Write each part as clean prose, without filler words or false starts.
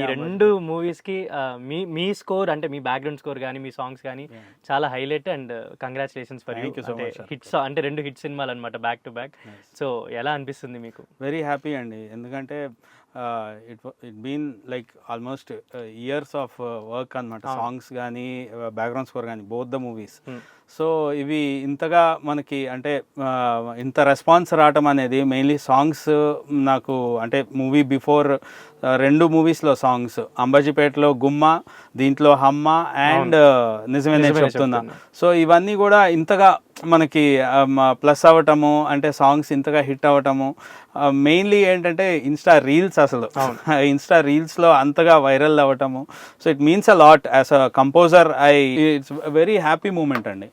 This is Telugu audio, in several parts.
ఈ రెండు మూవీస్ కి మీ స్కోర్ అంటే మీ బ్యాక్గ్రౌండ్ స్కోర్ కానీ మీ సాంగ్స్ కానీ చాలా highlight and congratulations for you. అంటే హిట్స్ అంటే 2 హిట్ సినిమాలు అనమాట బ్యాక్ టు బ్యాక్. సో ఎలా అనిపిస్తుంది మీకు? వెరీ హ్యాపీ అండి, ఎందుకంటే it been like almost years of work అనమాట. సాంగ్స్ కానీ బ్యాక్గ్రౌండ్ స్కోర్ కానీ బోత్ ద మూవీస్. సో ఇవి ఇంతగా మనకి అంటే ఇంత రెస్పాన్స్ రావటం అనేది మెయిన్లీ సాంగ్స్. నాకు అంటే మూవీ బిఫోర్ 2 మూవీస్లో సాంగ్స్, అంబాజీపేటలో గుమ్మ, దీంట్లో హమ్మ అండ్ నిజమే నేను చెప్తున్నా. సో ఇవన్నీ కూడా ఇంతగా మనకి ప్లస్ అవ్వటము, అంటే సాంగ్స్ ఇంతగా హిట్ అవ్వటము మెయిన్లీ ఏంటంటే ఇన్స్టా రీల్స్, అసలు ఇన్స్టా రీల్స్లో అంతగా వైరల్ అవ్వటము. So it means a lot as a composer. It's very happy moment అండి.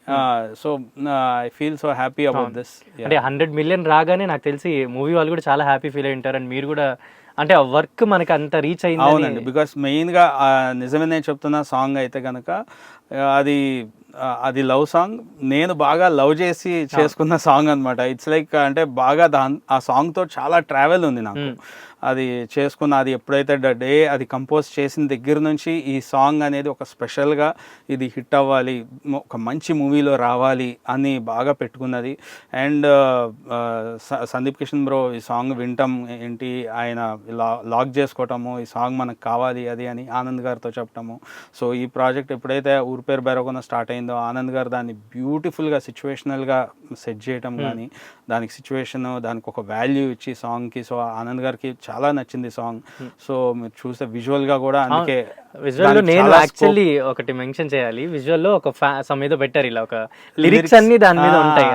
So I feel so happy about this. అంటే 100 million రాగానే నాకు తెలిసి మూవీ వాళ్ళు కూడా చాలా హ్యాపీ ఫీల్ అయి ఉంటారు. అండ్ మీరు కూడా అంటే ఆ వర్క్ మనకి అంత రీచ్ అయింది. అవునండి, బికాస్ మెయిన్గా నిజమే నేను చెప్తున్నా సాంగ్ అయితే కనుక అది లవ్ సాంగ్. నేను బాగా లవ్ చేసి చేసుకున్న సాంగ్ అనమాట. ఇట్స్ లైక్ అంటే బాగా ఆ సాంగ్తో చాలా ట్రావెల్ ఉంది నాకు. అది చేసుకున్న, అది ఎప్పుడైతే డే అది కంపోజ్ చేసిన దగ్గర నుంచి ఈ సాంగ్ అనేది ఒక స్పెషల్గా ఇది హిట్ అవ్వాలి, ఒక మంచి మూవీలో రావాలి అని బాగా పెట్టుకున్నది. అండ్ సందీప్ కిషన్ బ్రో ఈ సాంగ్ వింటాం ఏంటి, ఆయన లాక్ చేసుకోవటము, ఈ సాంగ్ మనకు కావాలి అది అని ఆనంద్ గారితో చెప్పటము. సో ఈ ప్రాజెక్ట్ ఎప్పుడైతే ఊరి పేరు బెరగొన స్టార్ట్ అయిందో ఆనంద్ గారు దాన్ని బ్యూటిఫుల్గా సిచ్యువేషనల్గా సెట్ చేయటం కానీ, దానికి సిచ్యువేషన్, దానికి ఒక వాల్యూ ఇచ్చి సాంగ్కి. సో ఆనంద్ గారికి చాలా నచ్చింది సాంగ్. సో మీరు చూస్తే విజువల్ గా కూడా, అందుకే విజువల్ నేను యాక్చువల్లీ ఒకటి మెన్షన్ చేయాలి, విజువల్ లో ఒక మీద పెట్టారు ఇలా ఒక లిరిక్స్ అన్ని దాని మీద ఉంటాయి.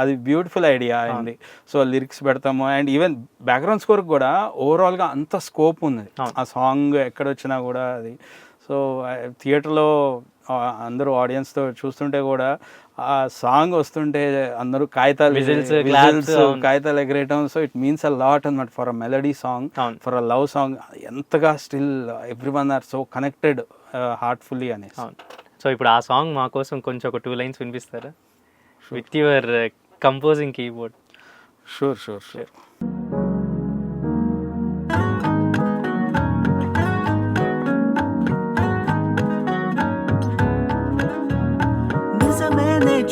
అది బ్యూటిఫుల్ ఐడియా అయింది. సో లిరిక్స్ పెడతాము అండ్ ఈవెన్ బ్యాక్గ్రౌండ్ స్కోర్ కూడా ఓవరాల్ గా అంత స్కోప్ ఉంది ఆ సాంగ్ ఎక్కడ వచ్చినా కూడా అది. సో థియేటర్లో అందరూ ఆడియన్స్తో చూస్తుంటే కూడా ఆ సాంగ్ వస్తుంటే అందరూ కాగితాలు ఎగరేయటం. So it means a lot అన్నమాట for a melody song, for a love song. ఎంతగా still everyone are so connected heartfully అని. సో ఇప్పుడు ఆ సాంగ్ మా కోసం కొంచెం ఒక 2 lines వినిపిస్తారా with your composing keyboard? Sure.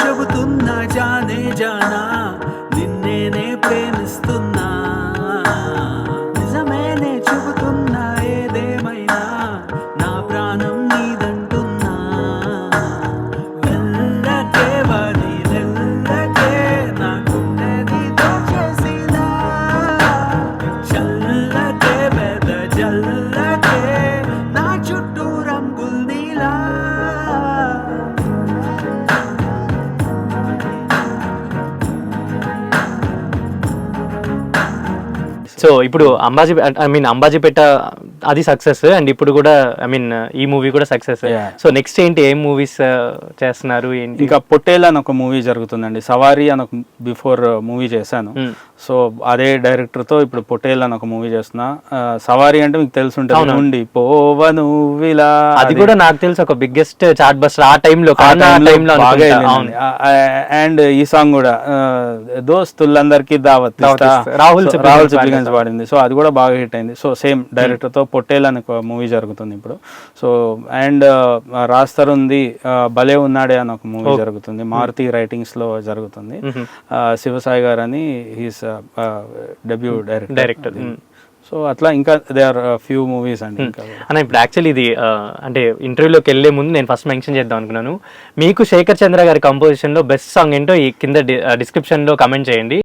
చెబుతున్నా జానే జానా నిన్నేనే ప్రేమిస్తున్నా, నిజమేనే చెబుతున్నా ఏదేమైనా నా ప్రాణం నీదంటున్నా. వెళ్ళకే వది వెళ్ళకే నా గుండె నీతో చేసినా, చల్లకే బెద జల్లకే నా చుట్టూ రంగుల్ నీలా. సో ఇప్పుడు అంబాజీపేట అది సక్సెస్, అండ్ ఇప్పుడు కూడా ఈ మూవీ కూడా సక్సెస్. సో నెక్స్ట్ ఏంటి, ఏం మూవీస్ చేస్తున్నారు ఏంటి? ఇంకా పొట్టేల్ అని ఒక మూవీ జరుగుతుందండి. సవారీ అని ఒక బిఫోర్ మూవీ చేశాను. సో అదే డైరెక్టర్ తో ఇప్పుడు పొట్టేల్ అని ఒక మూవీ చేస్తున్నా. సవారీ అంటే మీకు తెలుసుంటుంది, ఉండి పోవను విలా, అది కూడా నాకు తెలిసి ఒక బిగ్గెస్ట్ చార్ట్ బస్టర్ ఆ టైంలో. అండ్ ఈ సాంగ్ కూడా దోస్తులందరికీ దావత్ రాహుల్ సిప్లిగన్స్ పాడింది. సో అది కూడా బాగా హిట్ అయింది. సో సేమ్ డైరెక్టర్ తో పొట్టేల్ అని ఒక మూవీ జరుగుతుంది ఇప్పుడు. సో అండ్ రాస్తరుంది భలే ఉన్నాడే అని ఒక మూవీ జరుగుతుంది, మారుతి రైటింగ్స్ లో జరుగుతుంది. శివసాయి గారు అని హీస్ డెబ్యూ డైరెక్టర్. సో అట్లా ఇంకా దే ఆర్ ఫ్యూ మూవీస్ అండి. అన్న ఇప్పుడు యాక్చువల్లీ ఇది అంటే ఇంటర్వ్యూలోకి వెళ్లే ముందు నేను ఫస్ట్ మెన్షన్ చేద్దాం అనుకున్నాను, మీకు శేఖర్ చంద్ర గారి కంపోజిషన్ లో బెస్ట్ సాంగ్ ఏంటో ఈ కింద డిస్క్రిప్షన్ లో కమెంట్ చేయండి.